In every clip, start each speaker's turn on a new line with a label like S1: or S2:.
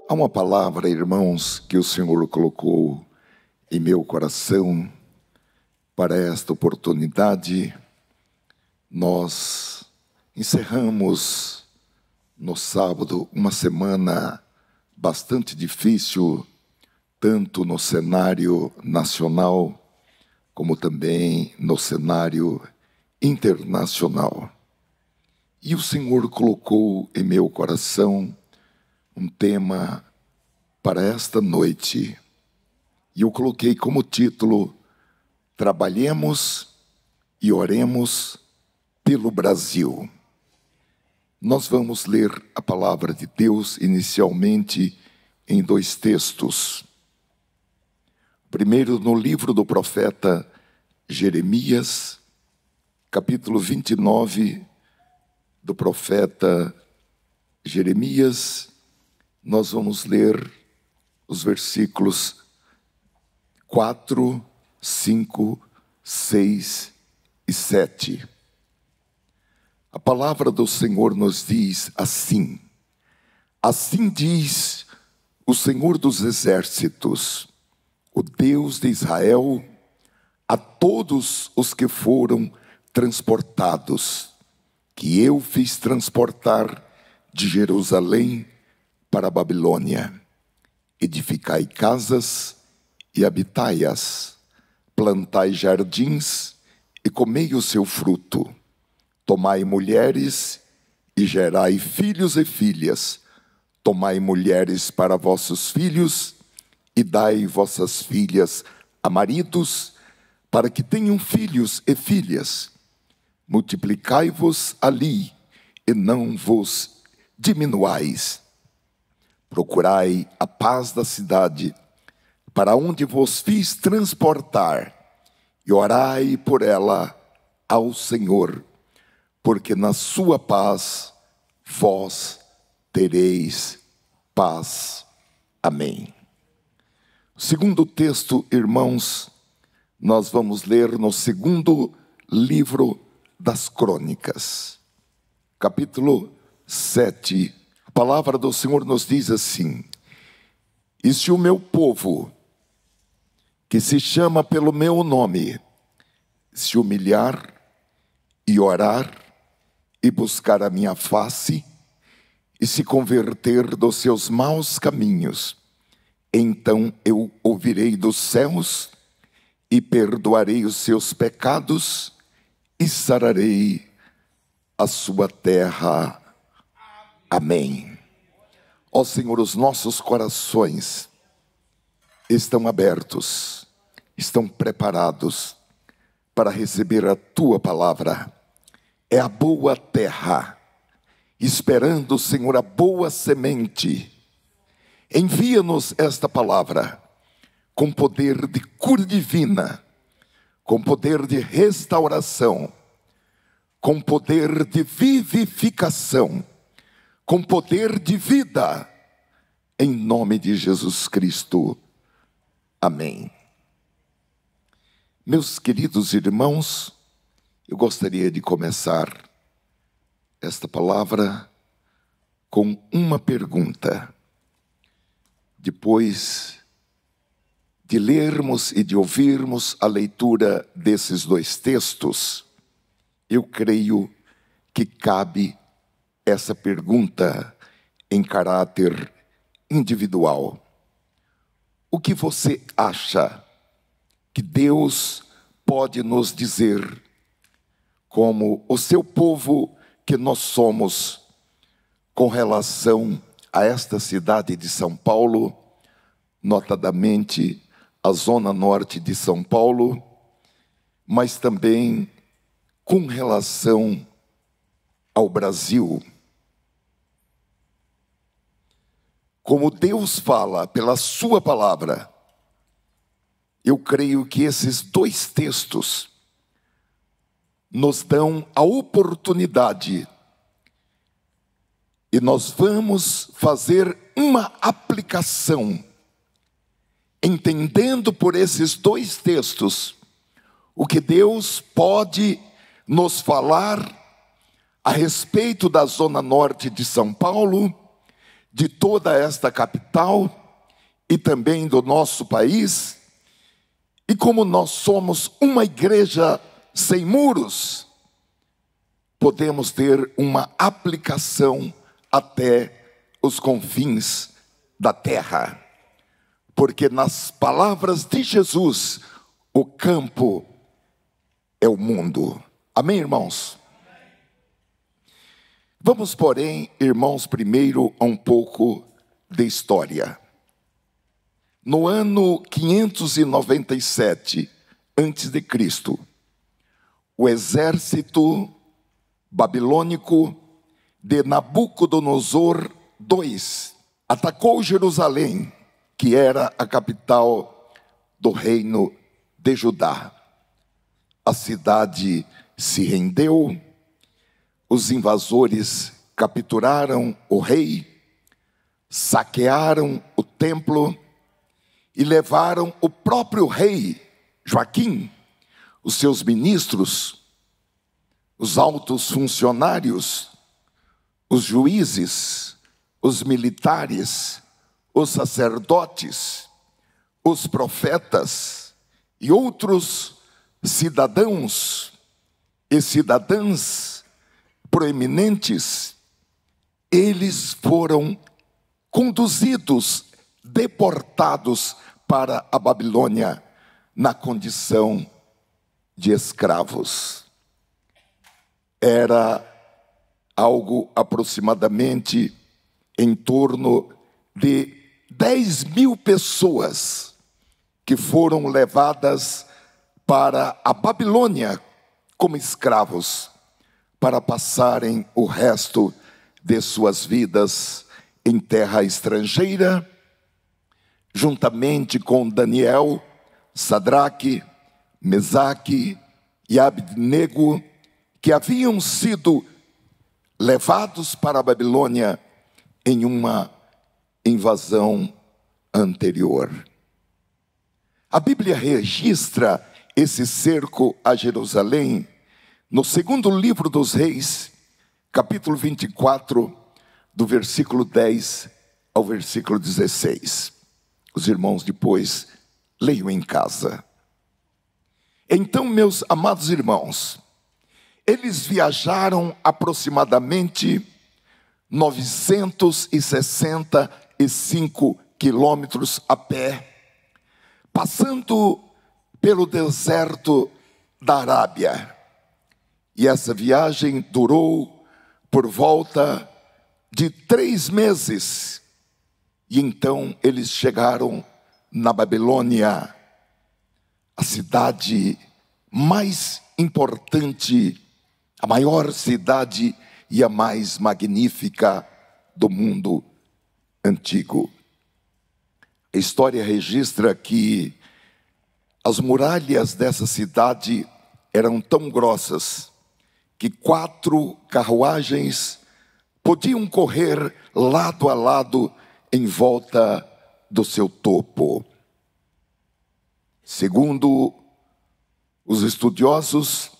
S1: Há uma palavra, irmãos, que o Senhor colocou em meu coração para esta oportunidade. Nós encerramos no sábado uma semana bastante difícil, tanto no cenário nacional como também no cenário internacional. E o Senhor colocou em meu coração um tema para esta noite. E eu coloquei como título: Trabalhemos e oremos pelo Brasil. Nós vamos ler a palavra de Deus inicialmente em dois textos. Primeiro, no livro do profeta Jeremias, capítulo 29 do profeta Jeremias, nós vamos ler os versículos 4, 5, 6 e 7. A palavra do Senhor nos diz assim: Assim diz o Senhor dos exércitos, o Deus de Israel, a todos os que foram transportados, que eu fiz transportar de Jerusalém para a Babilônia. Edificai casas e habitai-as, plantai jardins e comei o seu fruto. Tomai mulheres e gerai filhos e filhas. Tomai mulheres para vossos filhos e dai vossas filhas a maridos, para que tenham filhos e filhas. Multiplicai-vos ali e não vos diminuais. Procurai a paz da cidade, para onde vos fiz transportar, e orai por ela ao Senhor, porque na sua paz vós tereis paz. Amém. O segundo texto, irmãos, nós vamos ler no segundo livro das Crônicas, capítulo 7. A palavra do Senhor nos diz assim: E se o meu povo, que se chama pelo meu nome, se humilhar e orar e buscar a minha face e se converter dos seus maus caminhos, então eu ouvirei dos céus e perdoarei os seus pecados e sararei a sua terra. Amém. Ó Senhor, os nossos corações estão abertos, estão preparados para receber a Tua palavra. É a boa terra, esperando, Senhor, a boa semente. Envia-nos esta palavra com poder de cura divina, com poder de restauração, com poder de vivificação, com poder de vida, em nome de Jesus Cristo. Amém. Meus queridos irmãos, eu gostaria de começar esta palavra com uma pergunta. Depois de lermos e de ouvirmos a leitura desses dois textos, eu creio que cabe essa pergunta em caráter individual. O que você acha que Deus pode nos dizer, como o seu povo que nós somos, com relação a esta cidade de São Paulo, notadamente a zona norte de São Paulo, mas também com relação ao Brasil? Como Deus fala pela sua palavra, eu creio que esses dois textos nos dão a oportunidade e nós vamos fazer uma aplicação, entendendo por esses dois textos o que Deus pode nos falar a respeito da zona norte de São Paulo, de toda esta capital e também do nosso país. E como nós somos uma igreja sem muros, podemos ter uma aplicação até os confins da terra. Porque nas palavras de Jesus, o campo é o mundo. Amém, irmãos? Vamos, porém, irmãos, primeiro a um pouco de história. No ano 597 a.C., o exército babilônico de Nabucodonosor II atacou Jerusalém, que era a capital do reino de Judá. A cidade se rendeu, os invasores capturaram o rei, saquearam o templo e levaram o próprio rei Joaquim, os seus ministros, os altos funcionários, os juízes, os militares, os sacerdotes, os profetas e outros cidadãos e cidadãs proeminentes. Eles foram conduzidos, deportados para a Babilônia na condição de escravos. Era algo aproximadamente em torno de 10.000 pessoas que foram levadas para a Babilônia como escravos, para passarem o resto de suas vidas em terra estrangeira, juntamente com Daniel, Sadraque, Mesaque e Abednego, que haviam sido levados para a Babilônia em uma invasão anterior. A Bíblia registra esse cerco a Jerusalém no segundo livro dos Reis, capítulo 24, do versículo 10 ao versículo 16. Os irmãos depois leiam em casa. Então, meus amados irmãos, eles viajaram aproximadamente 965 quilômetros a pé, passando pelo deserto da Arábia. E essa viagem durou por volta de 3 meses. E então eles chegaram na Babilônia, a cidade mais importante, a maior cidade e a mais magnífica do mundo antigo. A história registra que as muralhas dessa cidade eram tão grossas que 4 carruagens podiam correr lado a lado em volta do seu topo. Segundo os estudiosos,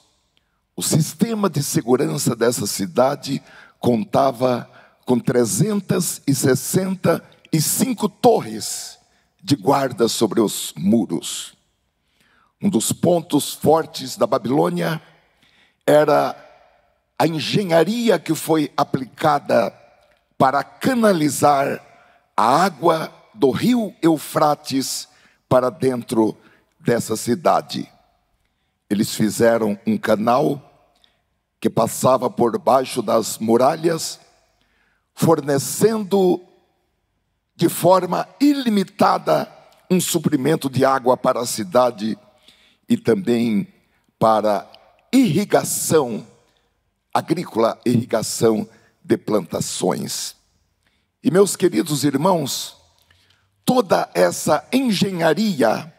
S1: o sistema de segurança dessa cidade contava com 365 torres de guarda sobre os muros. Um dos pontos fortes da Babilônia era a engenharia que foi aplicada para canalizar a água do rio Eufrates para dentro dessa cidade. Eles fizeram um canal que passava por baixo das muralhas, fornecendo de forma ilimitada um suprimento de água para a cidade e também para irrigação agrícola, irrigação de plantações. E, meus queridos irmãos, toda essa engenharia,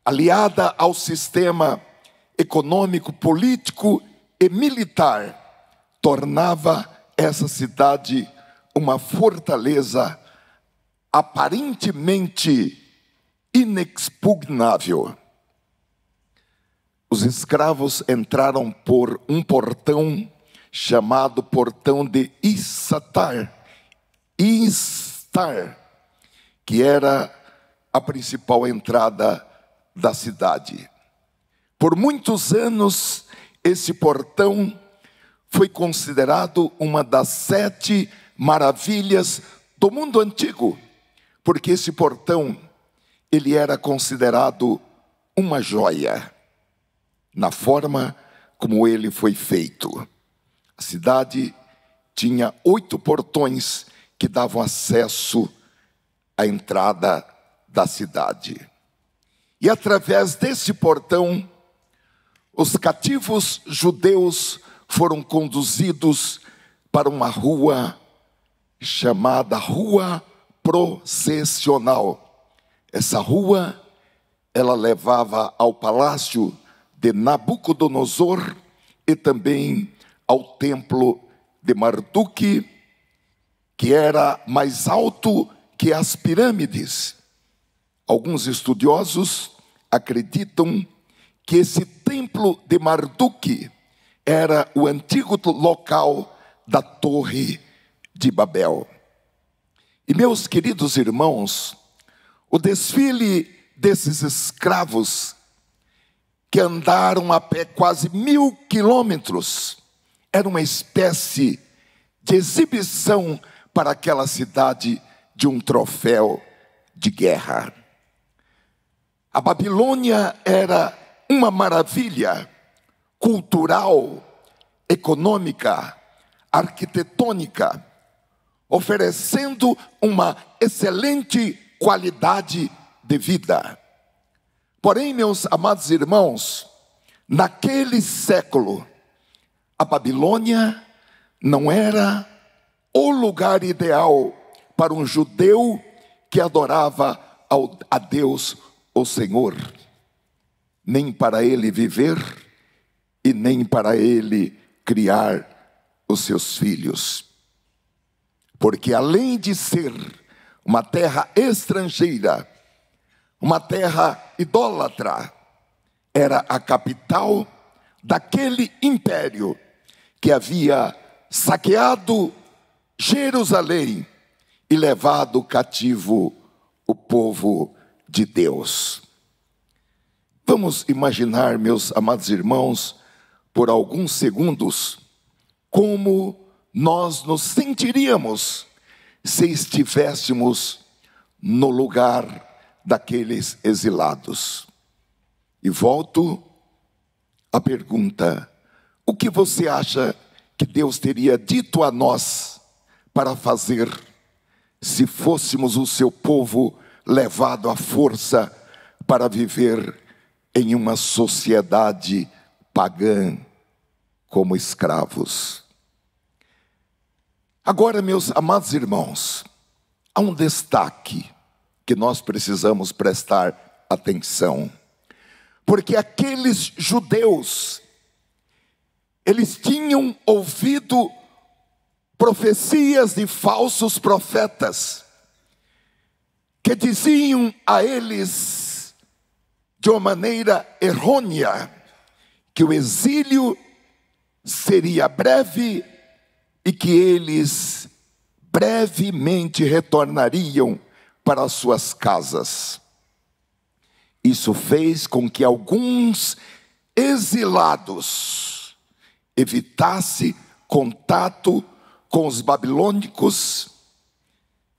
S1: aliada ao sistema econômico, político e militar, tornava essa cidade uma fortaleza aparentemente inexpugnável. Os escravos entraram por um portão chamado Portão de Issatar. Estar, que era a principal entrada da cidade. Por muitos anos, esse portão foi considerado uma das 7 maravilhas do mundo antigo, porque esse portão, ele era considerado uma joia, na forma como ele foi feito. A cidade tinha 8 portões que davam acesso à entrada da cidade. E através desse portão, os cativos judeus foram conduzidos para uma rua chamada Rua Processional. Essa rua, ela levava ao palácio de Nabucodonosor e também ao templo de Marduk, que era mais alto que as pirâmides. Alguns estudiosos acreditam que esse templo de Marduk era o antigo local da Torre de Babel. E meus queridos irmãos, o desfile desses escravos que andaram a pé quase 1000 quilômetros era uma espécie de exibição para aquela cidade de um troféu de guerra. A Babilônia era uma maravilha cultural, econômica, arquitetônica, oferecendo uma excelente qualidade de vida. Porém, meus amados irmãos, naquele século, a Babilônia não era o lugar ideal para um judeu que adorava a Deus, o Senhor, nem para ele viver e nem para ele criar os seus filhos. Porque além de ser uma terra estrangeira, uma terra idólatra, era a capital daquele império que havia saqueado Jerusalém e levado cativo o povo de Deus. Vamos imaginar, meus amados irmãos, por alguns segundos, como nós nos sentiríamos se estivéssemos no lugar daqueles exilados. E volto à pergunta: o que você acha que Deus teria dito a nós para fazer se fôssemos o seu povo levado à força para viver em uma sociedade pagã como escravos? Agora, meus amados irmãos, há um destaque que nós precisamos prestar atenção. Porque aqueles judeus, eles tinham ouvido profecias de falsos profetas, que diziam a eles, de uma maneira errônea, que o exílio seria breve e que eles brevemente retornariam para as suas casas. Isso fez com que alguns exilados evitassem contato com os babilônicos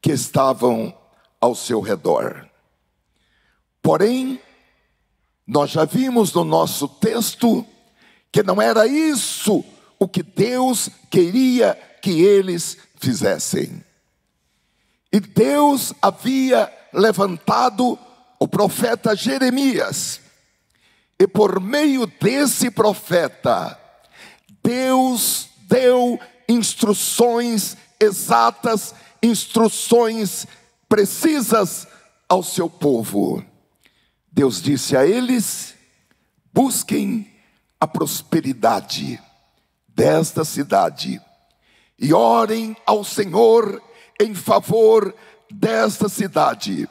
S1: que estavam ao seu redor. Porém, nós já vimos no nosso texto que não era isso o que Deus queria que eles fizessem. E Deus havia levantado o profeta Jeremias. E por meio desse profeta, Deus deu instruções exatas, instruções precisas ao seu povo. Deus disse a eles: busquem a prosperidade desta cidade e orem ao Senhor em favor desta cidade,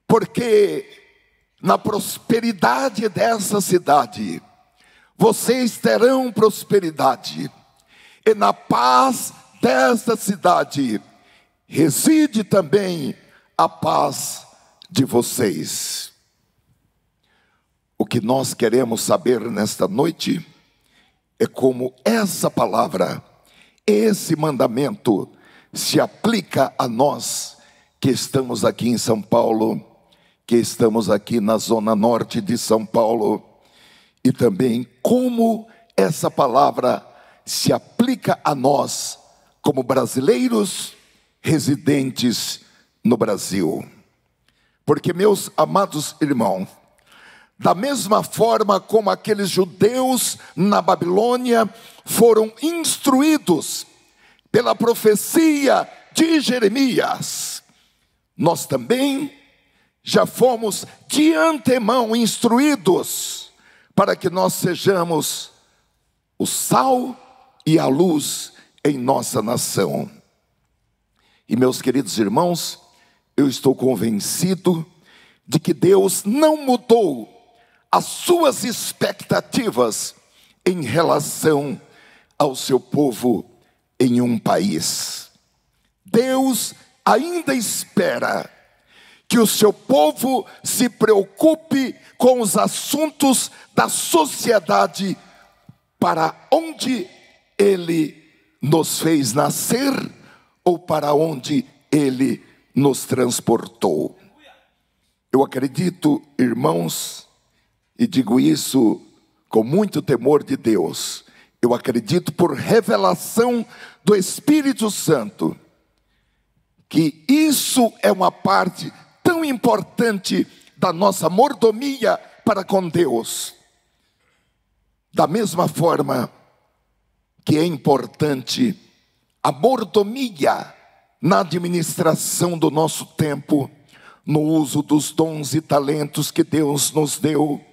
S1: porque na prosperidade dessa cidade vocês terão prosperidade, e na paz desta cidade reside também a paz de vocês. O que nós queremos saber nesta noite é como essa palavra, esse mandamento se aplica a nós que estamos aqui em São Paulo, que estamos aqui na zona norte de São Paulo, e também como essa palavra se aplica a nós como brasileiros residentes no Brasil. Porque, meus amados irmãos, da mesma forma como aqueles judeus na Babilônia foram instruídos pela profecia de Jeremias, nós também já fomos de antemão instruídos para que nós sejamos o sal e a luz em nossa nação. E, meus queridos irmãos, eu estou convencido de que Deus não mudou as suas expectativas em relação ao seu povo em um país. Deus ainda espera que o seu povo se preocupe com os assuntos da sociedade para onde Ele nos fez nascer ou para onde Ele nos transportou. Eu acredito, irmãos, e digo isso com muito temor de Deus, eu acredito por revelação do Espírito Santo, que isso é uma parte tão importante da nossa mordomia para com Deus. Da mesma forma que é importante a mordomia na administração do nosso tempo, no uso dos dons e talentos que Deus nos deu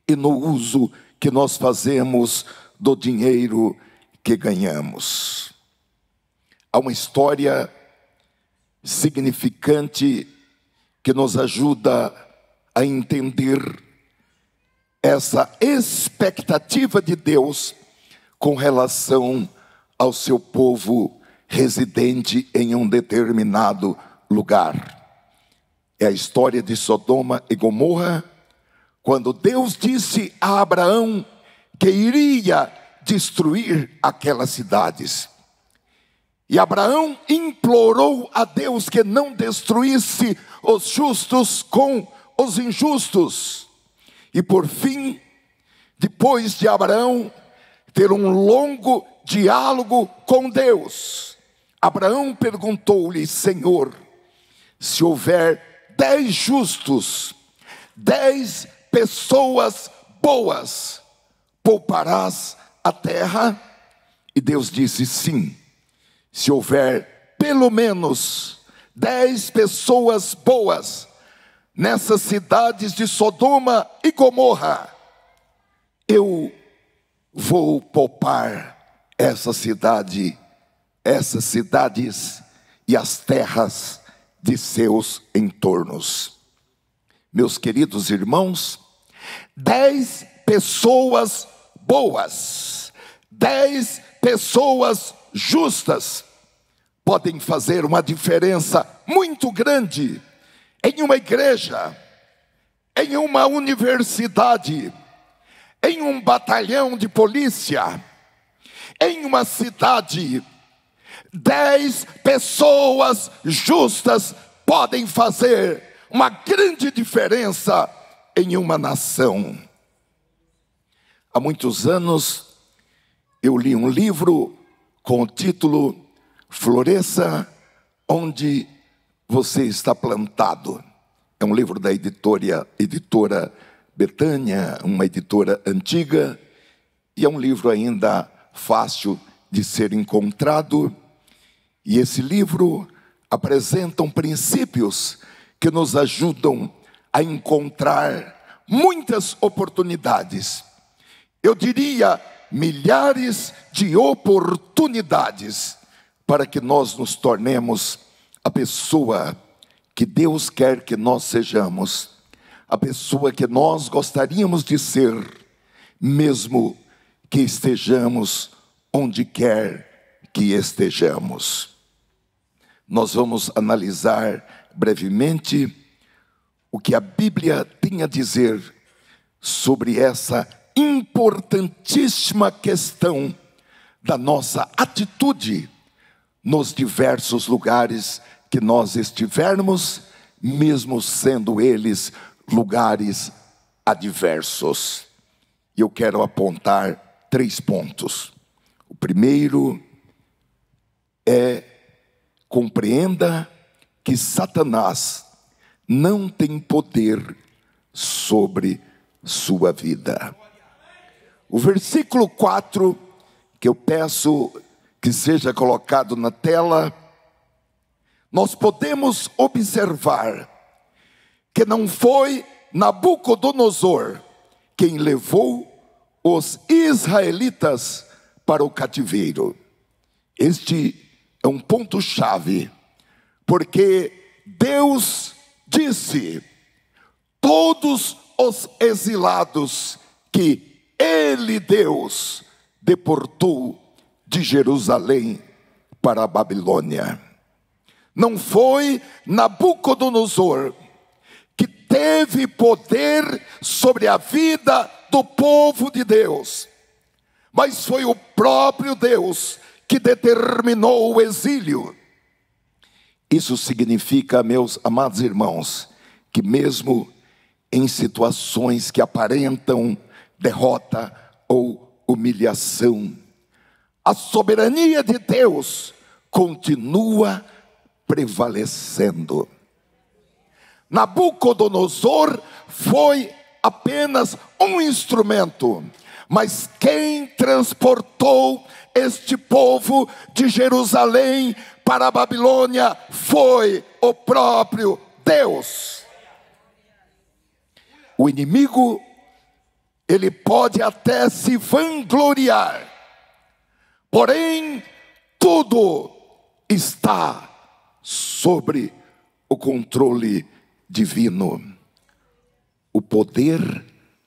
S1: e no uso que nós fazemos do dinheiro que ganhamos. Há uma história significante que nos ajuda a entender essa expectativa de Deus com relação ao seu povo residente em um determinado lugar. É a história de Sodoma e Gomorra, quando Deus disse a Abraão que iria destruir aquelas cidades. E Abraão implorou a Deus que não destruísse os justos com os injustos. E por fim, depois de Abraão ter um longo diálogo com Deus, Abraão perguntou-lhe: Senhor, se houver 10 justos, 10 pessoas boas, pouparás a terra? E Deus disse: sim. Se houver pelo menos 10 pessoas boas nessas cidades de Sodoma e Gomorra, eu vou poupar essa cidade, essas cidades e as terras de seus entornos. Meus queridos irmãos, 10 pessoas boas, 10 pessoas justas podem fazer uma diferença muito grande em uma igreja, em uma universidade, em um batalhão de polícia, em uma cidade. 10 pessoas justas podem fazer uma grande diferença em uma nação. Há muitos anos eu li um livro com o título Floresça onde você está plantado. É um livro da editora Betânia, uma editora antiga, e é um livro ainda fácil de ser encontrado. E esse livro apresenta princípios que nos ajudam a encontrar muitas oportunidades. Eu diria milhares de oportunidades para que nós nos tornemos a pessoa que Deus quer que nós sejamos, a pessoa que nós gostaríamos de ser, mesmo que estejamos onde quer que estejamos. nós vamos analisar brevemente o que a Bíblia tem a dizer sobre essa importantíssima questão da nossa atitude nos diversos lugares que nós estivermos, mesmo sendo eles lugares adversos. E eu quero apontar 3 pontos. O primeiro é: compreenda que Satanás não tem poder sobre sua vida. O versículo 4, que eu peço que seja colocado na tela, nós podemos observar que não foi Nabucodonosor quem levou os israelitas para o cativeiro. Este é um ponto-chave, porque Deus disse: todos os exilados que Ele, Deus, deportou de Jerusalém para a Babilônia. Não foi Nabucodonosor que teve poder sobre a vida do povo de Deus, mas foi o próprio Deus que determinou o exílio. Isso significa, meus amados irmãos, que mesmo em situações que aparentam derrota ou humilhação, a soberania de Deus continua prevalecendo. Nabucodonosor foi apenas um instrumento, mas quem transportou este povo de Jerusalém para a Babilônia foi o próprio Deus. O inimigo, ele pode até se vangloriar, porém tudo está sobre o controle divino. O poder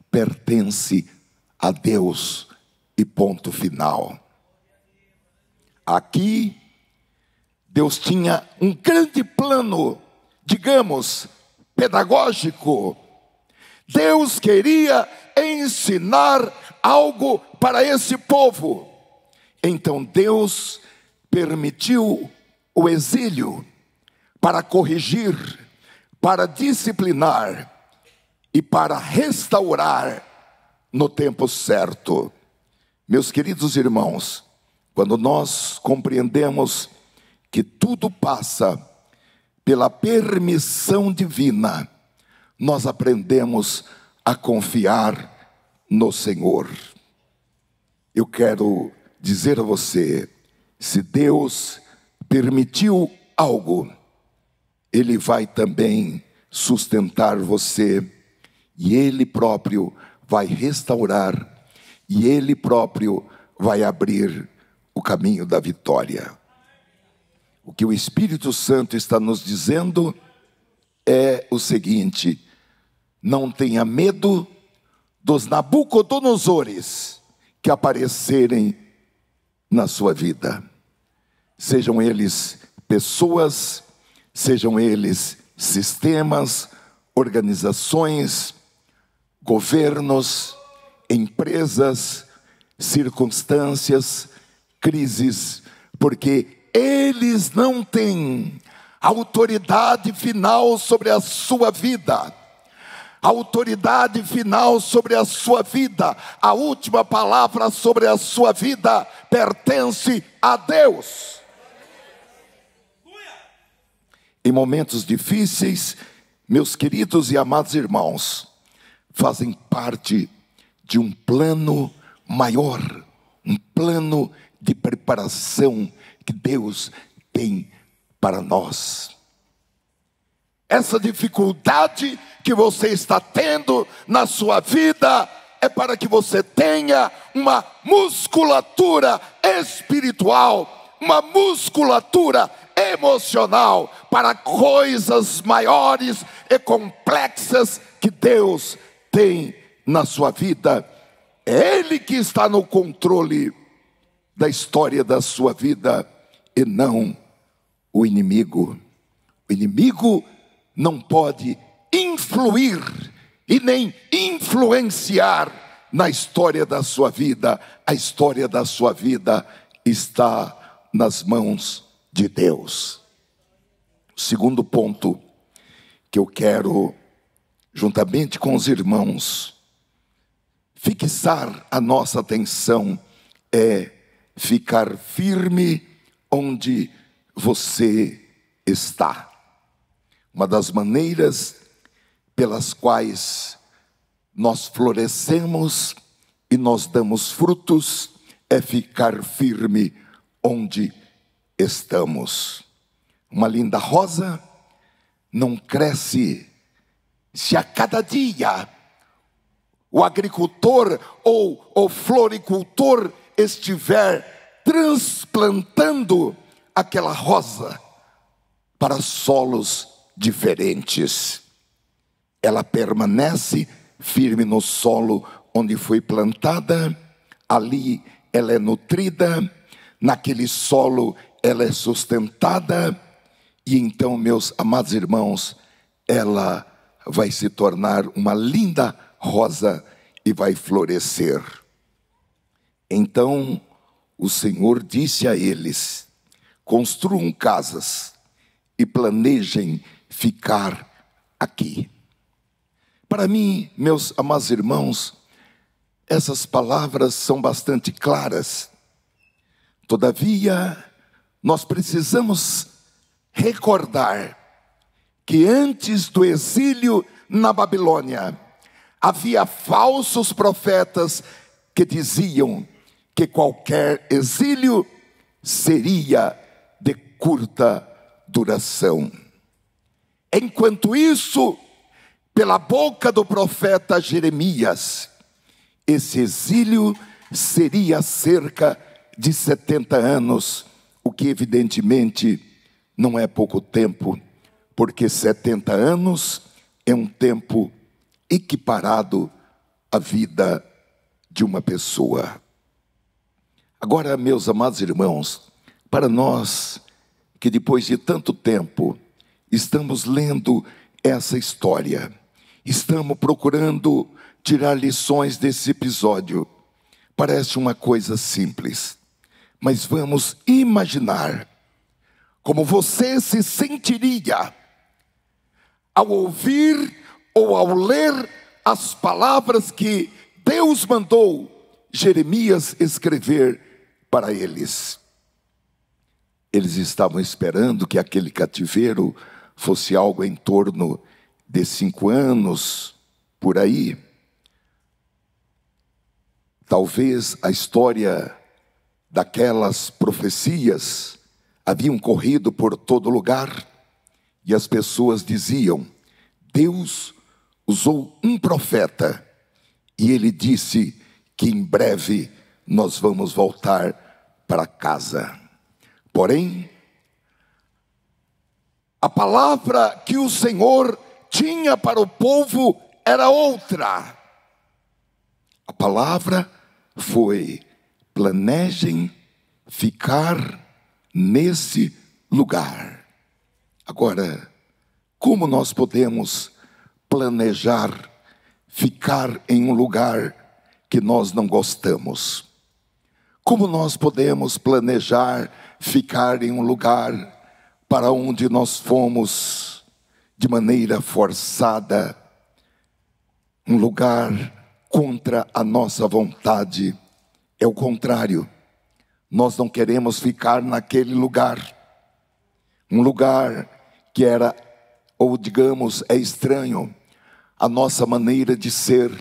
S1: pertence a Deus e ponto final. Aqui, Deus tinha um grande plano, digamos, pedagógico. Deus queria ensinar algo para esse povo. Então Deus permitiu o exílio para corrigir, para disciplinar e para restaurar no tempo certo. Meus queridos irmãos, quando nós compreendemos que tudo passa pela permissão divina, nós aprendemos a confiar no Senhor. Eu quero dizer a você, se Deus permitiu algo, Ele vai também sustentar você, e Ele próprio vai restaurar, e Ele próprio vai abrir o caminho da vitória. O que o Espírito Santo está nos dizendo é o seguinte: não tenha medo dos Nabucodonosores que aparecerem na sua vida. Sejam eles pessoas, sejam eles sistemas, organizações, governos, empresas, circunstâncias, crises, porque eles não têm autoridade final sobre a sua vida. A autoridade final sobre a sua vida, a última palavra sobre a sua vida pertence a Deus. Em momentos difíceis, meus queridos e amados irmãos, fazem parte de um plano maior, um plano de preparação que Deus tem para nós. Essa dificuldade que você está tendo na sua vida é para que você tenha uma musculatura espiritual, uma musculatura emocional para coisas maiores e complexas que Deus tem na sua vida. É Ele que está no controle da história da sua vida e não o inimigo. inimigo. O inimigo não pode influir e nem influenciar na história da sua vida. A história da sua vida está nas mãos de Deus. O segundo ponto que eu quero, juntamente com os irmãos, fixar a nossa atenção é ficar firme onde você está. Uma das maneiras pelas quais nós florescemos e nós damos frutos é ficar firme onde estamos. Uma linda rosa não cresce se a cada dia o agricultor ou o floricultor estiver transplantando aquela rosa para solos diferentes. Ela permanece firme no solo onde foi plantada, ali ela é nutrida, naquele solo ela é sustentada, e então, meus amados irmãos, ela vai se tornar uma linda rosa e vai florescer. Então o Senhor disse a eles: construam casas e planejem ficar aqui. Para mim, meus amados irmãos, essas palavras são bastante claras. Todavia, nós precisamos recordar que antes do exílio na Babilônia, havia falsos profetas que diziam que qualquer exílio seria de curta duração. Enquanto isso, pela boca do profeta Jeremias, esse exílio seria cerca de 70 anos, o que evidentemente não é pouco tempo, porque 70 anos é um tempo equiparado à vida de uma pessoa. Agora, meus amados irmãos, para nós que depois de tanto tempo estamos lendo essa história, estamos procurando tirar lições desse episódio, parece uma coisa simples, mas vamos imaginar como você se sentiria ao ouvir ou ao ler as palavras que Deus mandou Jeremias escrever para eles. Eles estavam esperando que aquele cativeiro fosse algo em torno de 5 anos, por aí. Talvez a história daquelas profecias haviam corrido por todo lugar, e as pessoas diziam: Deus usou um profeta, e ele disse que em breve nós vamos voltar para casa. Porém, a palavra que o Senhor tinha para o povo era outra. A palavra foi: planejem ficar nesse lugar. Agora, como nós podemos planejar ficar em um lugar que nós não gostamos? Como nós podemos planejar ficar em um lugar para onde nós fomos de maneira forçada, um lugar contra a nossa vontade? É o contrário. Nós não queremos ficar naquele lugar, um lugar que era, ou digamos, é estranho à nossa maneira de ser,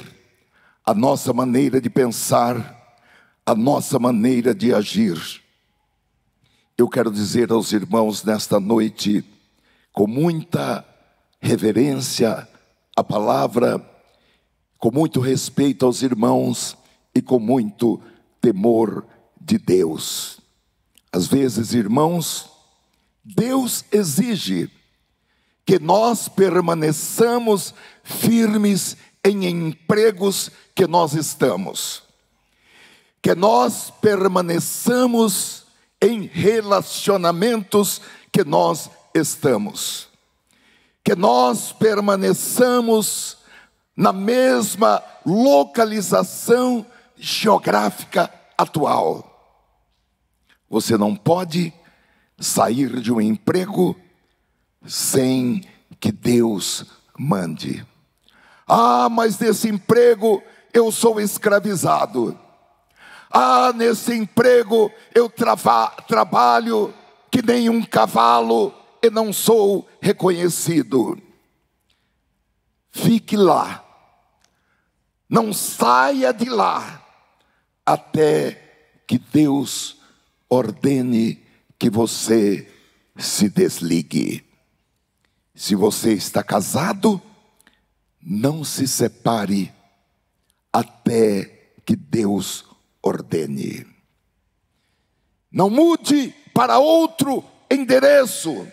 S1: à nossa maneira de pensar, à nossa maneira de agir. Eu quero dizer aos irmãos nesta noite, com muita reverência à palavra, com muito respeito aos irmãos e com muito temor de Deus. Às vezes, irmãos, Deus exige que nós permaneçamos firmes em empregos que nós estamos, que nós permaneçamos em relacionamentos que nós estamos. Que nós permaneçamos na mesma localização geográfica atual. Você não pode sair de um emprego sem que Deus mande. Ah, mas nesse emprego eu sou escravizado. Ah, nesse emprego eu trabalho que nem um cavalo e não sou reconhecido. Fique lá. Não saia de lá até que Deus ordene que você se desligue. Se você está casado, não se separe até que Deus ordene. Não mude para outro endereço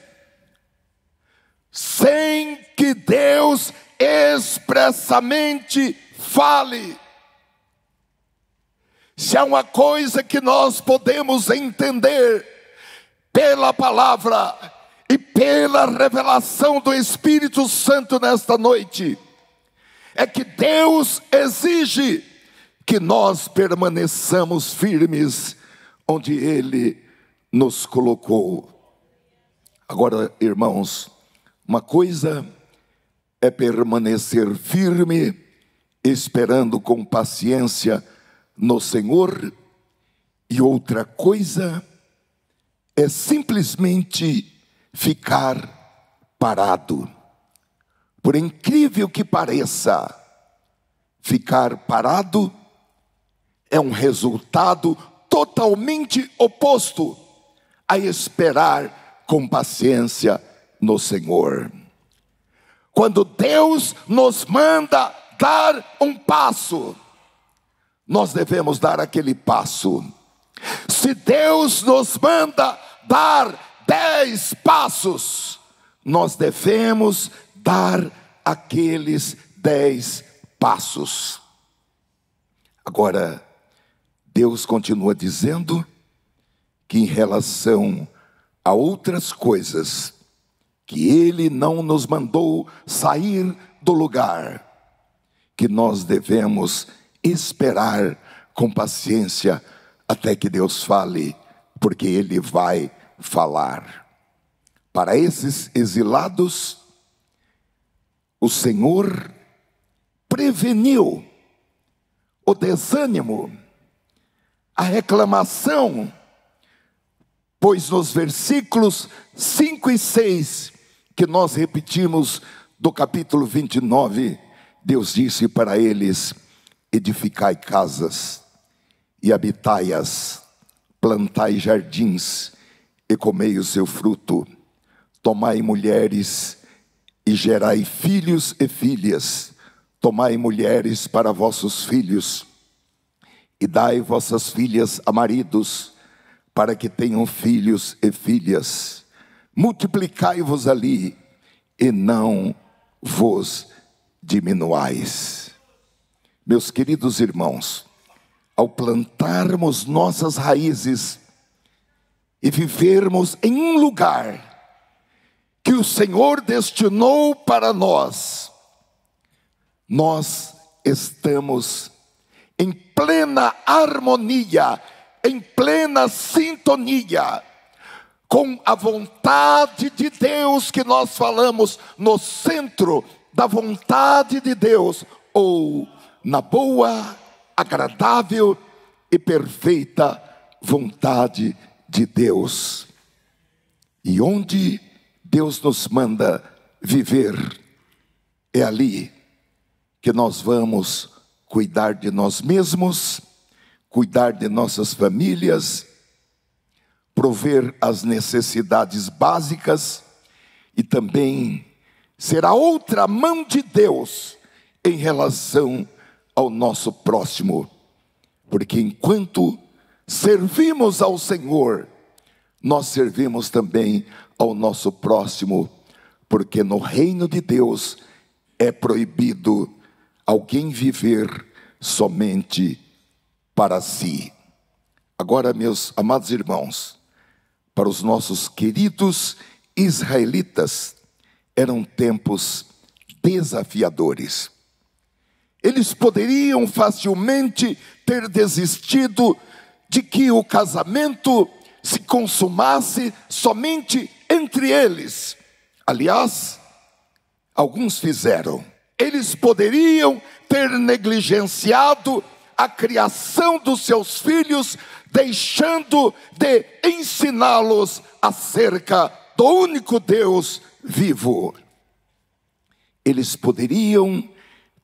S1: sem que Deus expressamente fale. Se há uma coisa que nós podemos entender pela palavra e pela revelação do Espírito Santo nesta noite, é que Deus exige que nós permaneçamos firmes onde Ele nos colocou. Agora, irmãos, uma coisa é permanecer firme, esperando com paciência no Senhor, e outra coisa é simplesmente ficar parado. Por incrível que pareça, ficar parado é um resultado totalmente oposto a esperar com paciência no Senhor. Quando Deus nos manda dar um passo, nós devemos dar aquele passo. Se Deus nos manda dar 10 passos, nós devemos dar aqueles 10 passos. Agora, Deus continua dizendo que em relação a outras coisas, que Ele não nos mandou sair do lugar, que nós devemos esperar com paciência até que Deus fale, porque Ele vai falar. Para esses exilados, o Senhor preveniu o desânimo, a reclamação, pois nos versículos 5 e 6, que nós repetimos do capítulo 29, Deus disse para eles: edificai casas e habitai-as, plantai jardins e comei o seu fruto, tomai mulheres e gerai filhos e filhas, tomai mulheres para vossos filhos, e dai vossas filhas a maridos, para que tenham filhos e filhas. Multiplicai-vos ali, e não vos diminuais. Meus queridos irmãos, ao plantarmos nossas raízes e vivermos em um lugar que o Senhor destinou para nós, nós estamos em plena harmonia, em plena sintonia com a vontade de Deus, que nós falamos no centro da vontade de Deus, ou na boa, agradável e perfeita vontade de Deus. E onde Deus nos manda viver, é ali que nós vamos cuidar de nós mesmos, cuidar de nossas famílias, prover as necessidades básicas, e também ser a outra mão de Deus em relação ao nosso próximo. Porque enquanto servimos ao Senhor, nós servimos também ao nosso próximo, porque no reino de Deus é proibido alguém viver somente para si. Agora, meus amados irmãos, para os nossos queridos israelitas, eram tempos desafiadores. Eles poderiam facilmente ter desistido de que o casamento se consumasse somente entre eles. Aliás, alguns fizeram. Eles poderiam ter negligenciado a criação dos seus filhos, deixando de ensiná-los acerca do único Deus vivo. Eles poderiam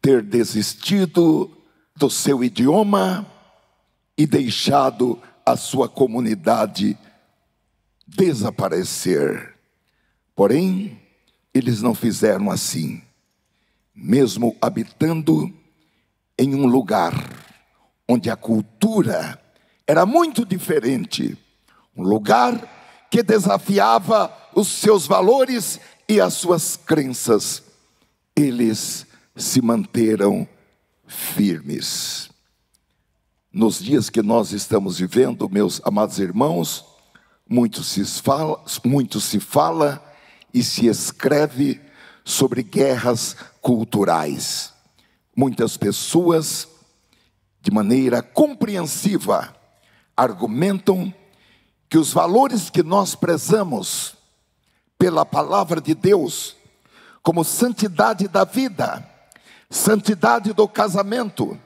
S1: ter desistido do seu idioma e deixado a sua comunidade desaparecer. Porém, eles não fizeram assim. Mesmo habitando em um lugar onde a cultura era muito diferente, um lugar que desafiava os seus valores e as suas crenças, eles se manteram firmes. Nos dias que nós estamos vivendo, meus amados irmãos, muito se fala e se escreve sobre guerras culturais. Muitas pessoas, de maneira compreensiva, argumentam que os valores que nós prezamos pela palavra de Deus, como santidade da vida, santidade do casamento,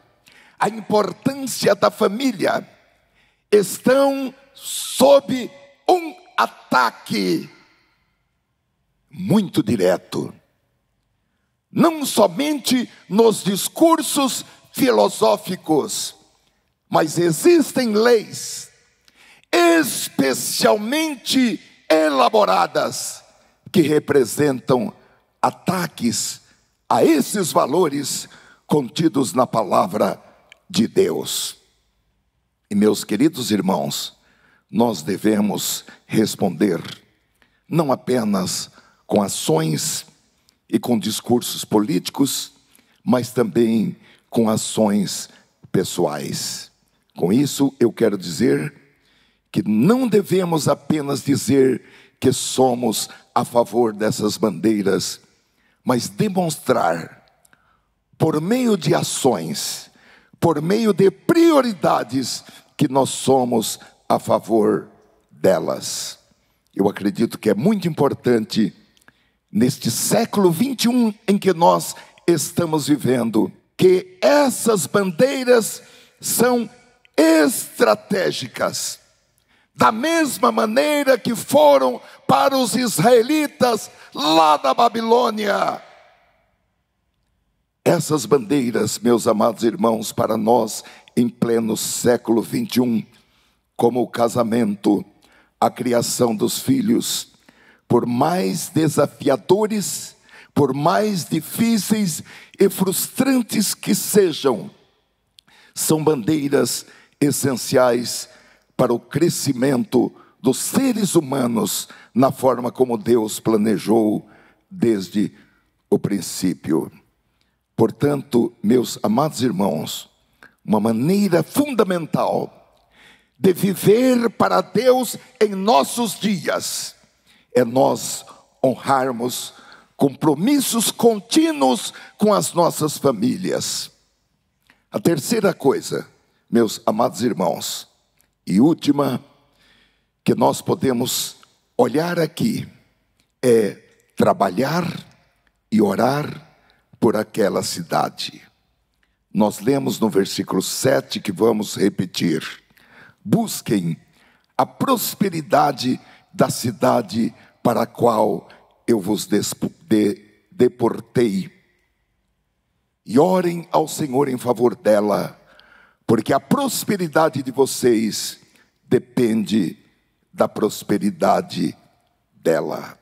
S1: a importância da família, estão sob um ataque muito direto. Não somente nos discursos filosóficos, mas existem leis especialmente elaboradas que representam ataques a esses valores contidos na palavra de Deus. E meus queridos irmãos, nós devemos responder não apenas com ações e com discursos políticos, mas também com ações pessoais. Com isso eu quero dizer que não devemos apenas dizer que somos a favor dessas bandeiras, mas demonstrar, por meio de ações, por meio de prioridades, que nós somos a favor delas. Eu acredito que é muito importante, neste século 21 em que nós estamos vivendo, que essas bandeiras são estratégicas, da mesma maneira que foram para os israelitas lá da Babilônia. Essas bandeiras, meus amados irmãos, para nós em pleno século 21, como o casamento, a criação dos filhos, por mais desafiadores, por mais difíceis e frustrantes que sejam, são bandeiras essenciais para o crescimento dos seres humanos na forma como Deus planejou desde o princípio. Portanto, meus amados irmãos, uma maneira fundamental de viver para Deus em nossos dias é nós honrarmos compromissos contínuos com as nossas famílias. A terceira coisa, meus amados irmãos, e última, que nós podemos olhar aqui, é trabalhar e orar por aquela cidade. Nós lemos no versículo 7, que vamos repetir: busquem a prosperidade da cidade para a qual eu vos deportei, e orem ao Senhor em favor dela, porque a prosperidade de vocês depende da prosperidade dela.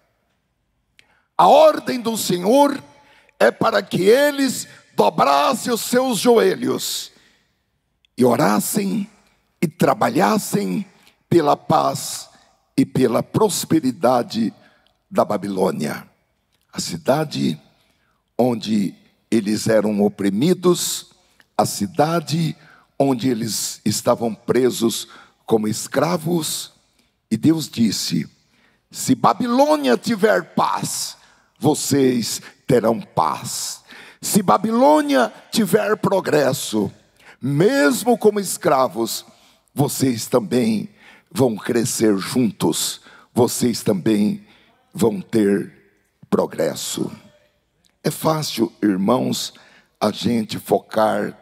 S1: A ordem do Senhor é para que eles dobrassem os seus joelhos e orassem e trabalhassem pela paz e pela prosperidade da Babilônia, a cidade onde eles eram oprimidos, a cidade onde eles estavam presos como escravos, E Deus disse: se Babilônia tiver paz, vocês terão paz. Se Babilônia tiver progresso, mesmo como escravos, vocês também vão crescer juntos, vocês também vão ter progresso. É fácil, irmãos, a gente focar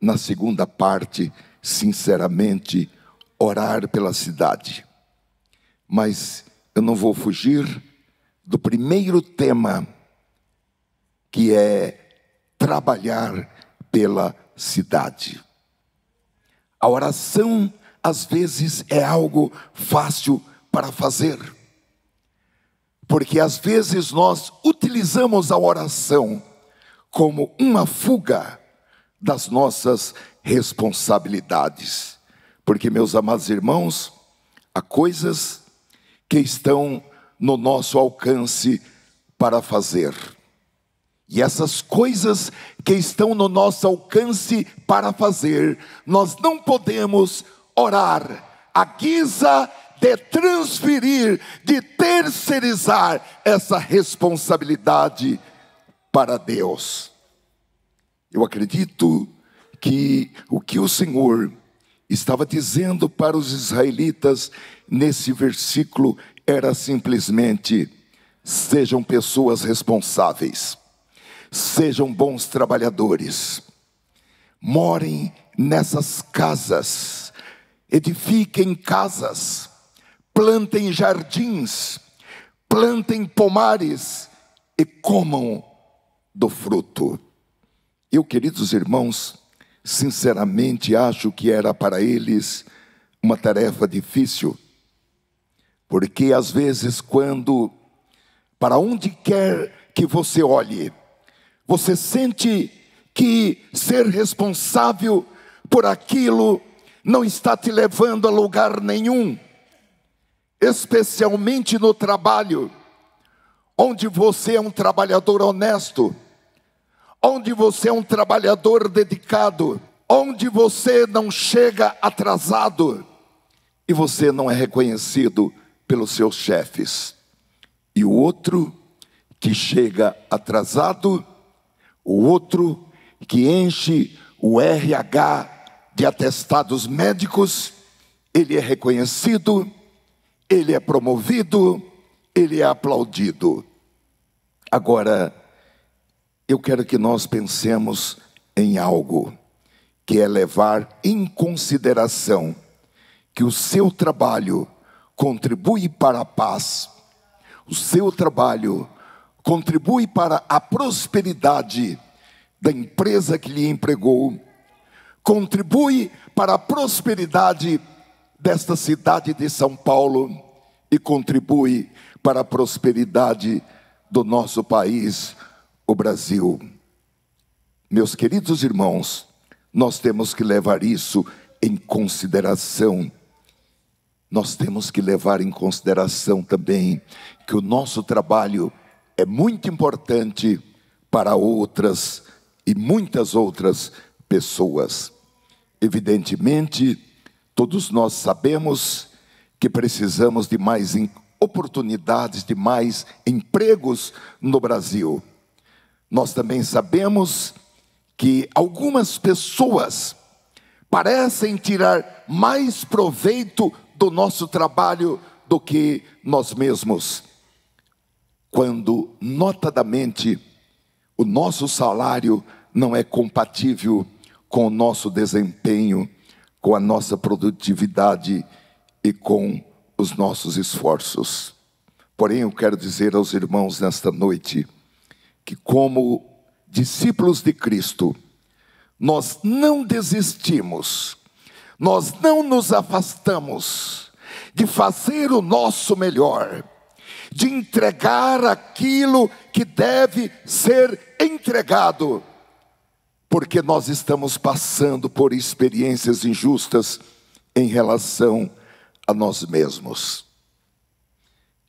S1: na segunda parte, sinceramente, orar pela cidade. Mas eu não vou fugir do primeiro tema, que é trabalhar pela cidade. A oração, às vezes, é algo fácil para fazer, porque às vezes nós utilizamos a oração como uma fuga das nossas responsabilidades. Porque, meus amados irmãos, há coisas que estão no nosso alcance para fazer. E essas coisas que estão no nosso alcance para fazer, nós não podemos orar à guisa de transferir, de terceirizar essa responsabilidade para Deus. Eu acredito que o que o Senhor estava dizendo para os israelitas nesse versículo era simplesmente: sejam pessoas responsáveis, sejam bons trabalhadores, morem nessas casas, edifiquem casas, plantem jardins, plantem pomares e comam do fruto. Eu, queridos irmãos, sinceramente acho que era para eles uma tarefa difícil, porque às vezes, quando, para onde quer que você olhe, você sente que ser responsável por aquilo não está te levando a lugar nenhum, especialmente no trabalho, onde você é um trabalhador honesto, onde você é um trabalhador dedicado, onde você não chega atrasado e você não é reconhecido pelos seus chefes. E o outro que chega atrasado, o outro que enche o RH de atestados médicos, ele é reconhecido, ele é promovido, ele é aplaudido. Agora, eu quero que nós pensemos em algo, que é levar em consideração que o seu trabalho contribui para a paz, o seu trabalho contribui para a prosperidade da empresa que lhe empregou, contribui para a prosperidade desta cidade de São Paulo e contribui para a prosperidade do nosso país, o Brasil. Meus queridos irmãos, nós temos que levar isso em consideração. Nós temos que levar em consideração também que o nosso trabalho é muito importante para outras e muitas outras pessoas. Evidentemente, todos nós sabemos que precisamos de mais oportunidades, de mais empregos no Brasil. Nós também sabemos que algumas pessoas parecem tirar mais proveito do nosso trabalho do que nós mesmos, quando notadamente o nosso salário não é compatível com o nosso desempenho, com a nossa produtividade e com os nossos esforços. Porém, eu quero dizer aos irmãos nesta noite que, como discípulos de Cristo, nós não desistimos, nós não nos afastamos de fazer o nosso melhor, de entregar aquilo que deve ser entregado, porque nós estamos passando por experiências injustas em relação a nós mesmos.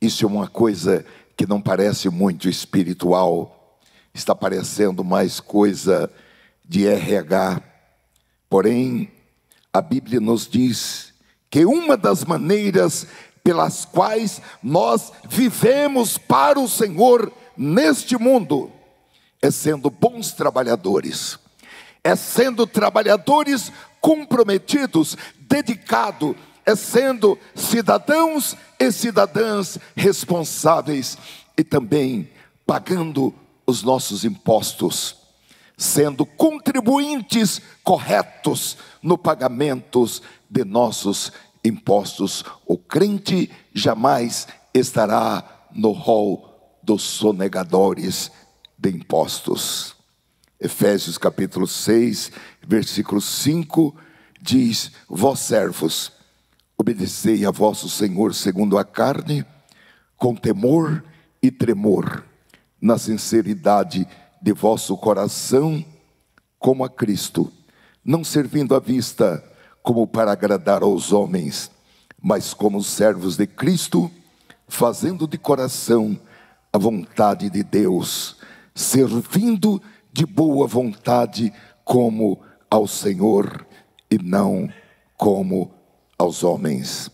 S1: Isso é uma coisa que não parece muito espiritual, está parecendo mais coisa de RH. Porém, a Bíblia nos diz que uma das maneiras pelas quais nós vivemos para o Senhor neste mundo, é sendo bons trabalhadores, é sendo trabalhadores comprometidos, dedicados, é sendo cidadãos e cidadãs responsáveis e também pagando os nossos impostos, sendo contribuintes corretos no pagamento de nossos impostos. O crente jamais estará no rol dos sonegadores de impostos. Efésios capítulo 6, versículo 5 diz: vós servos, obedecei a vosso Senhor segundo a carne, com temor e tremor, na sinceridade de vosso coração, como a Cristo, não servindo à vista como para agradar aos homens, mas como servos de Cristo, fazendo de coração a vontade de Deus, servindo de boa vontade como ao Senhor e não como aos homens.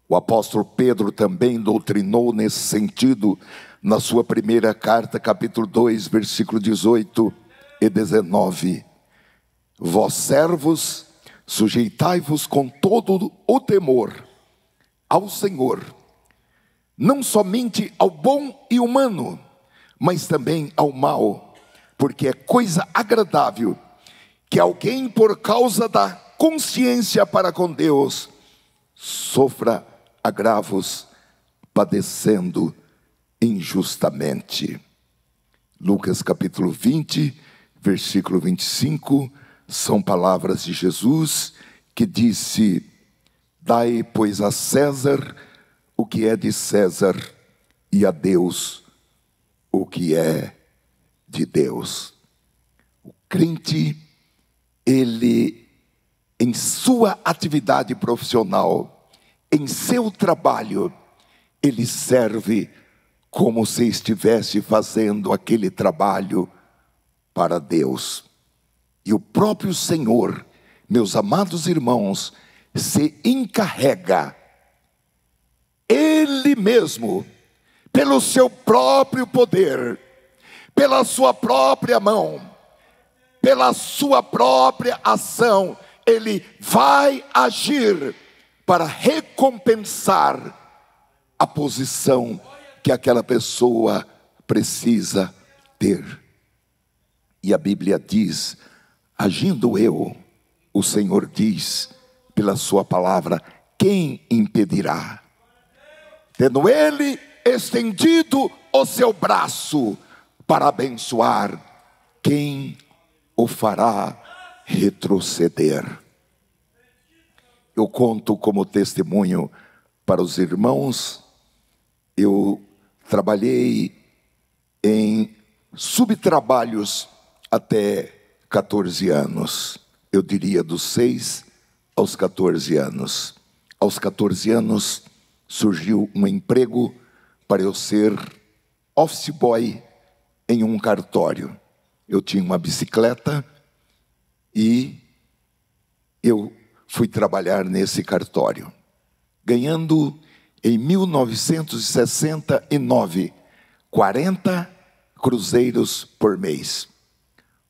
S1: O apóstolo Pedro também doutrinou nesse sentido na sua primeira carta, capítulo 2, versículo 18 e 19. Vós servos, sujeitai-vos com todo o temor ao Senhor, não somente ao bom e humano, mas também ao mal, porque é coisa agradável que alguém, por causa da consciência para com Deus, sofra agravos, padecendo injustamente. Lucas capítulo 20, versículo 25, são palavras de Jesus que disse: dai, pois, a César o que é de César, e a Deus o que é de Deus. O crente, ele, em sua atividade profissional, em seu trabalho, ele serve como se estivesse fazendo aquele trabalho para Deus. E o próprio Senhor, meus amados irmãos, se encarrega, Ele mesmo, pelo seu próprio poder, pela sua própria mão, pela sua própria ação, Ele vai agir para recompensar a posição que aquela pessoa precisa ter. E a Bíblia diz: agindo eu, o Senhor diz, pela sua palavra, quem impedirá? Tendo Ele estendido o seu braço para abençoar, quem o fará retroceder? Eu conto como testemunho para os irmãos. Eu trabalhei em subtrabalhos até 14 anos. Eu diria dos 6 aos 14 anos. Aos 14 anos surgiu um emprego para eu ser office boy em um cartório. Eu tinha uma bicicleta e eu fui trabalhar nesse cartório, ganhando em 1969 40 cruzeiros por mês.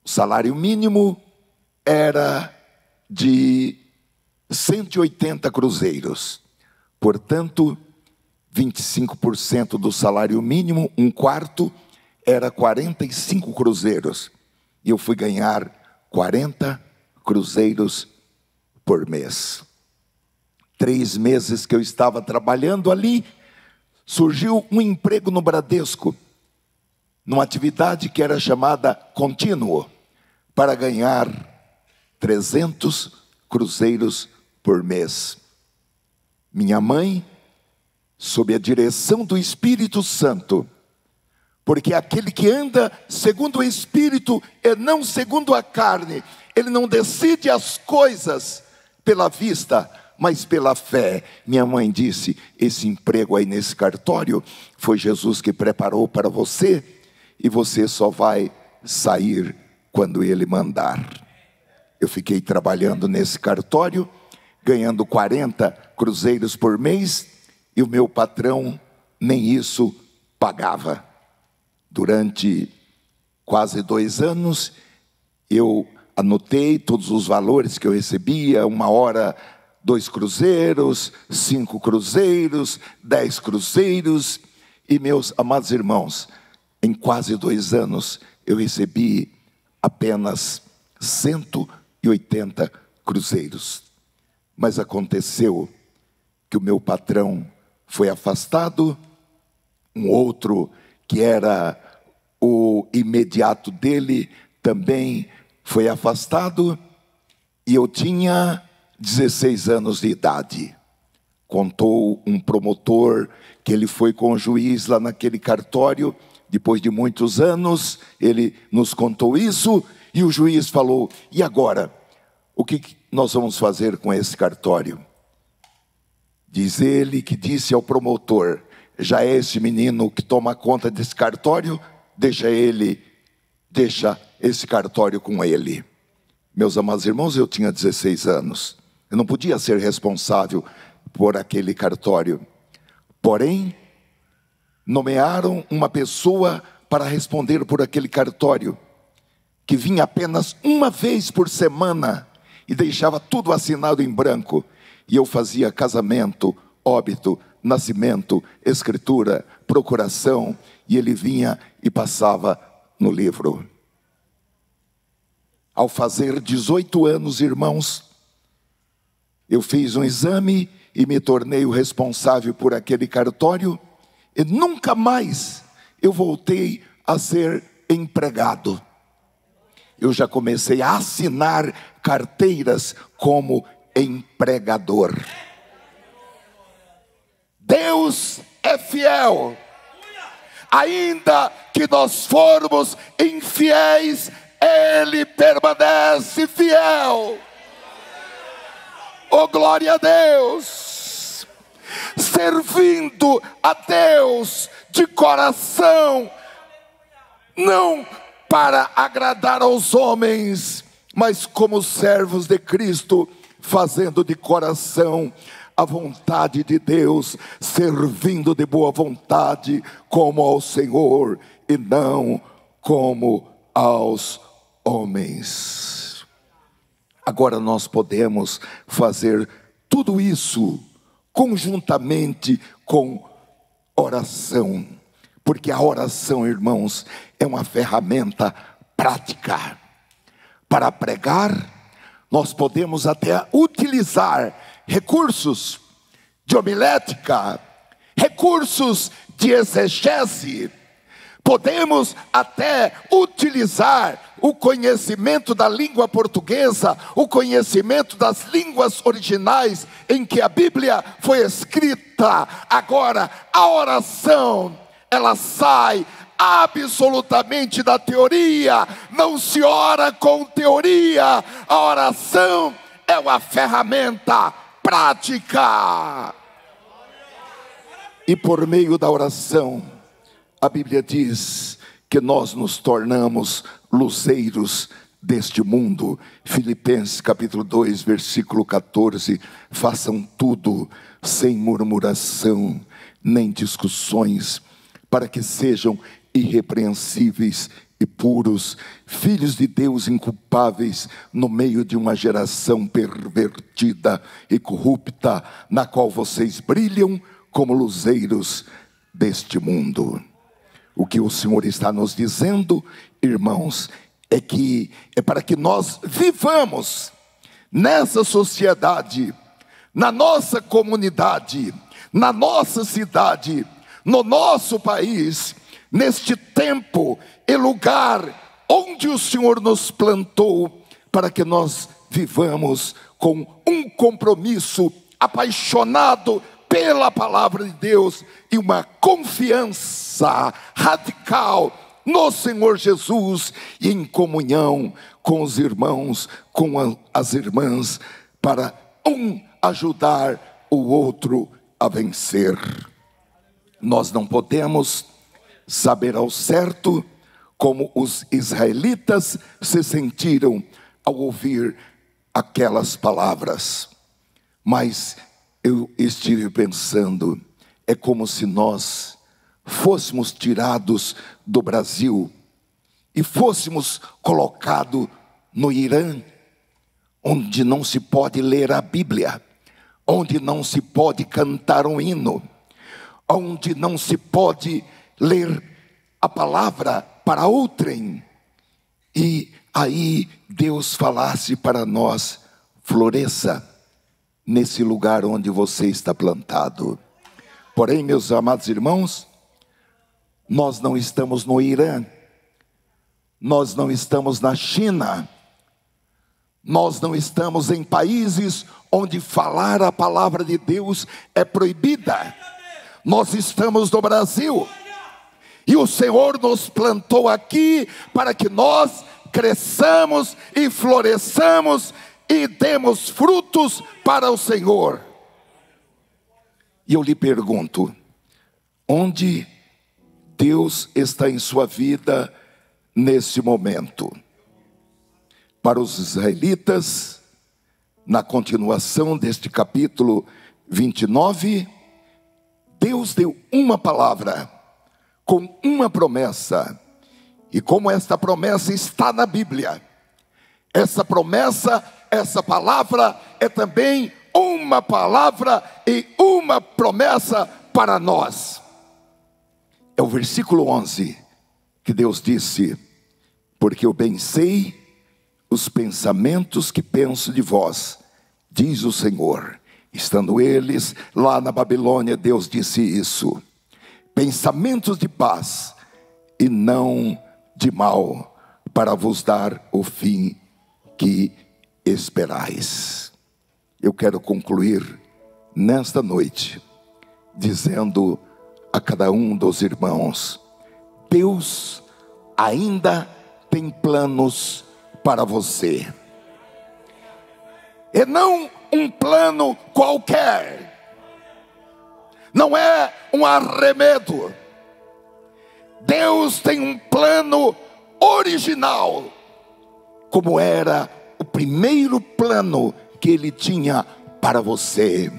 S1: O salário mínimo era de 180 cruzeiros. Portanto, 25% do salário mínimo, um quarto, era 45 cruzeiros. E eu fui ganhar 40 cruzeiros por mês. 3 meses que eu estava trabalhando ali, surgiu um emprego no Bradesco, numa atividade que era chamada contínuo, para ganhar 300 cruzeiros por mês. Minha mãe, sob a direção do Espírito Santo, porque aquele que anda segundo o Espírito e não segundo a carne, ele não decide as coisas pela vista, mas pela fé. Minha mãe disse: esse emprego aí nesse cartório foi Jesus que preparou para você, e você só vai sair quando Ele mandar. Eu fiquei trabalhando nesse cartório, ganhando 40 cruzeiros por mês, e o meu patrão nem isso pagava. Durante quase 2 anos, eu anotei todos os valores que eu recebia: 1 hora 2 cruzeiros, 5 cruzeiros, 10 cruzeiros. E meus amados irmãos, em quase 2 anos, eu recebi apenas 180 cruzeiros. Mas aconteceu que o meu patrão foi afastado, um outro que era o imediato dele também foi afastado, e eu tinha 16 anos de idade. Contou um promotor que ele foi com o juiz lá naquele cartório, depois de muitos anos, ele nos contou isso, e o juiz falou: e agora? O que nós vamos fazer com esse cartório? Diz ele que disse ao promotor: já é esse menino que toma conta desse cartório, deixa esse cartório com ele. Meus amados irmãos, eu tinha 16 anos, eu não podia ser responsável por aquele cartório. Porém, nomearam uma pessoa para responder por aquele cartório, que vinha apenas uma vez por semana e deixava tudo assinado em branco. E eu fazia casamento, óbito, nascimento, escritura, procuração, e ele vinha e passava no livro. Ao fazer 18 anos, irmãos, eu fiz um exame e me tornei o responsável por aquele cartório, e nunca mais eu voltei a ser empregado. Eu já comecei a assinar carteiras como empregador. Deus é fiel. Ainda que nós formos infiéis, Ele permanece fiel. Oh, glória a Deus! Servindo a Deus de coração, não para agradar aos homens, mas como servos de Cristo, fazendo de coração a vontade de Deus, servindo de boa vontade como ao Senhor e não como aos homens. Agora nós podemos fazer tudo isso conjuntamente com oração, porque a oração, irmãos, é uma ferramenta prática. Para pregar, nós podemos até utilizar recursos de homilética, recursos de exegese. Podemos até utilizar o conhecimento da língua portuguesa, o conhecimento das línguas originais em que a Bíblia foi escrita. Agora, a oração, ela sai absolutamente da teoria. Não se ora com teoria. A oração é uma ferramenta prática. E por meio da oração, a Bíblia diz que nós nos tornamos luzeiros deste mundo. Filipenses capítulo 2, versículo 14. Façam tudo sem murmuração, nem discussões, para que sejam irrepreensíveis e puros, filhos de Deus inculpáveis, no meio de uma geração pervertida e corrupta, na qual vocês brilham como luzeiros deste mundo. O que o Senhor está nos dizendo, irmãos, é para que nós vivamos nessa sociedade, na nossa comunidade, na nossa cidade, no nosso país, neste tempo e lugar onde o Senhor nos plantou, para que nós vivamos com um compromisso apaixonado pela palavra de Deus e uma confiança radical no Senhor Jesus, e em comunhão com os irmãos, com as irmãs, para um ajudar o outro a vencer. Nós não podemos saber ao certo como os israelitas se sentiram ao ouvir aquelas palavras, mas eu estive pensando é como se nós fôssemos tirados do Brasil e fôssemos colocados no Irã, onde não se pode ler a Bíblia, onde não se pode cantar um hino, onde não se pode ler a palavra para outrem. E aí Deus falasse para nós: floresça nesse lugar onde você está plantado. Porém, meus amados irmãos, nós não estamos no Irã, nós não estamos na China, nós não estamos em países onde falar a palavra de Deus é proibida. Nós estamos no Brasil, e o Senhor nos plantou aqui para que nós cresçamos e floresçamos e demos frutos para o Senhor. E eu lhe pergunto: onde Deus está em sua vida nesse momento? Para os israelitas, na continuação deste capítulo 29, Deus deu uma palavra, com uma promessa. E como esta promessa está na Bíblia, essa promessa, essa palavra é também uma palavra e uma promessa para nós. É o versículo 11 que Deus disse: porque eu bem sei os pensamentos que penso de vós, diz o Senhor. Estando eles lá na Babilônia, Deus disse isso: pensamentos de paz e não de mal, para vos dar o fim que esperais. Eu quero concluir nesta noite dizendo a cada um dos irmãos: Deus ainda tem planos para você. E não um plano qualquer, não é um arremedo. Deus tem um plano original, como era o primeiro plano que Ele tinha para você.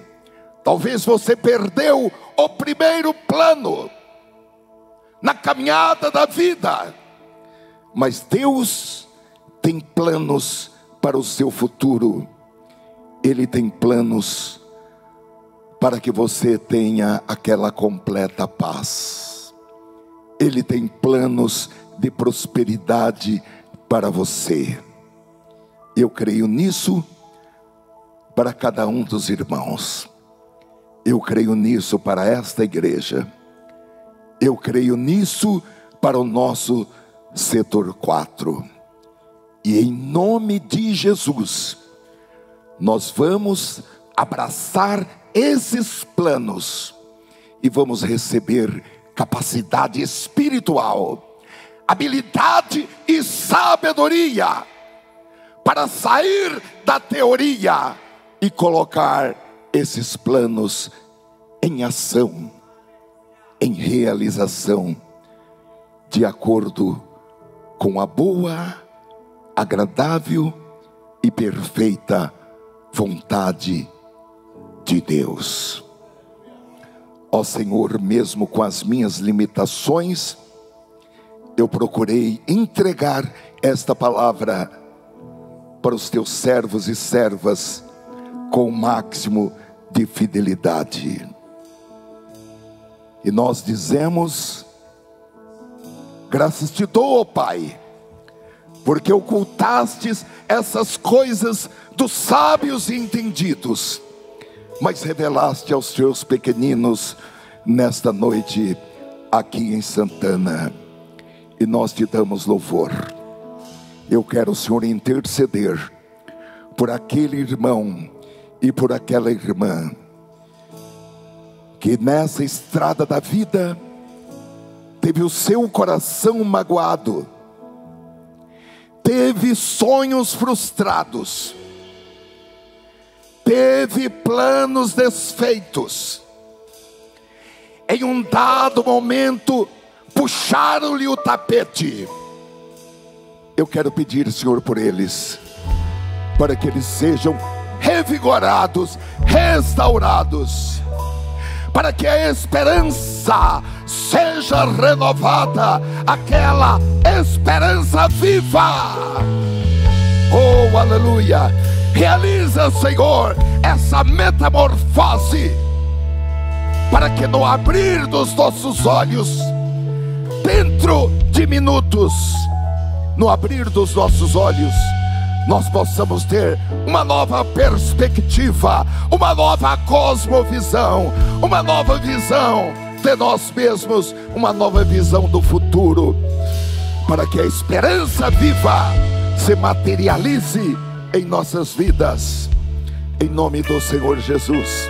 S1: Talvez você perdeu o primeiro plano na caminhada da vida, mas Deus tem planos para o seu futuro. Ele tem planos para que você tenha aquela completa paz. Ele tem planos de prosperidade para você. Eu creio nisso para cada um dos irmãos. Eu creio nisso para esta igreja. Eu creio nisso para o nosso setor 4. E em nome de Jesus, nós vamos abraçar esses planos e vamos receber capacidade espiritual, habilidade e sabedoria para sair da teoria e colocar esses planos em ação, em realização, de acordo com a boa, agradável e perfeita vontade de Deus. Ó Senhor, mesmo com as minhas limitações, eu procurei entregar esta palavra para os teus servos e servas com o máximo de fidelidade. E nós dizemos: graças te dou, ó Pai, porque ocultastes essas coisas dos sábios e entendidos, mas revelaste aos teus pequeninos nesta noite aqui em Santana. E nós te damos louvor. Eu quero, Senhor, interceder por aquele irmão e por aquela irmã que nessa estrada da vida teve o seu coração magoado, teve sonhos frustrados, teve planos desfeitos. Em um dado momento puxaram-lhe o tapete. Eu quero pedir, Senhor, por eles, para que eles sejam revigorados, restaurados, para que a esperança seja renovada, aquela esperança viva. Oh, aleluia! Realiza, Senhor, essa metamorfose, para que no abrir dos nossos olhos, dentro de minutos, no abrir dos nossos olhos, nós possamos ter uma nova perspectiva, uma nova cosmovisão, uma nova visão de nós mesmos, uma nova visão do futuro, para que a esperança viva se materialize em nossas vidas, em nome do Senhor Jesus,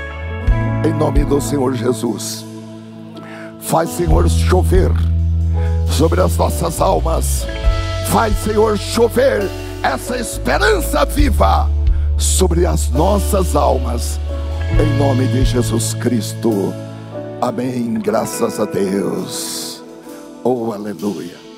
S1: em nome do Senhor Jesus. Faz, Senhor, chover sobre as nossas almas, faz, Senhor, chover essa esperança viva sobre as nossas almas, em nome de Jesus Cristo, amém, graças a Deus, oh aleluia.